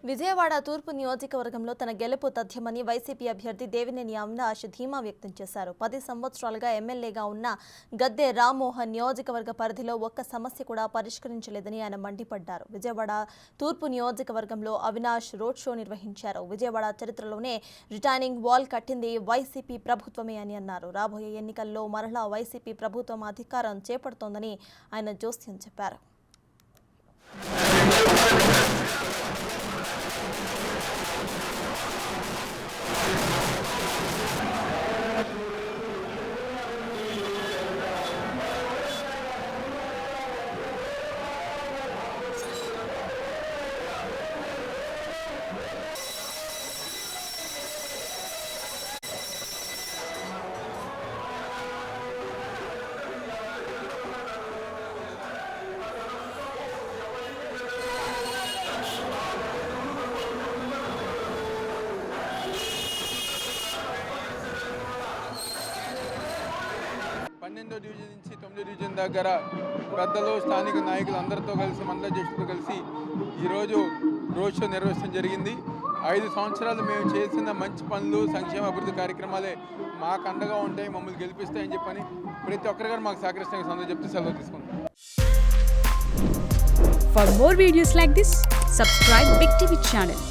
విజయవాడ తూర్పు నియోజకవర్గంలో తన గెలుపు తథ్యమని వైసీపీ అభ్యర్థి దేవినేని అవినాష్ ధీమా వ్యక్తం చేశారు. 10 సంవత్సరాలుగా ఎమ్మెల్యేగా ఉన్న గద్దె రామ్మోహన్ నియోజకవర్గ పరిధిలో ఒక్క సమస్య కూడా పరిష్కరించలేదని ఆయన మండిపడ్డారు. విజయవాడ తూర్పు నియోజకవర్గంలో అవినాష్ రోడ్ షో నిర్వహించారు. విజయవాడ చరిత్రలోనే రిటైనింగ్ వాల్ కట్టింది వైసీపీ ప్రభుత్వమే అని అన్నారు. రాబోయే ఎన్నికల్లో మరలా వైసీపీ ప్రభుత్వం అధికారం చేపడుతోందని ఆయన జోస్యం చెప్పారు. డివిజన్ నుంచి 9వ డివిజన్ దగ్గర పెద్దలు స్థానిక నాయకులు అందరితో కలిసి మండలాధ్యక్షులతో కలిసి ఈరోజు రోడ్ షో నిర్వహించడం జరిగింది. 5 సంవత్సరాలు మేము చేసిన మంచి పనులు, సంక్షేమ అభివృద్ధి కార్యక్రమాలే మాకు అండగా ఉంటాయి, మమ్మల్ని గెలిపిస్తాయని చెప్పని ప్రతి ఒక్కరి గారు మాకు సహకరిస్తాయని సందర్భంగా చెప్తే సెలవు తీసుకుంటాం. For more videos like this, subscribe Big TV channel.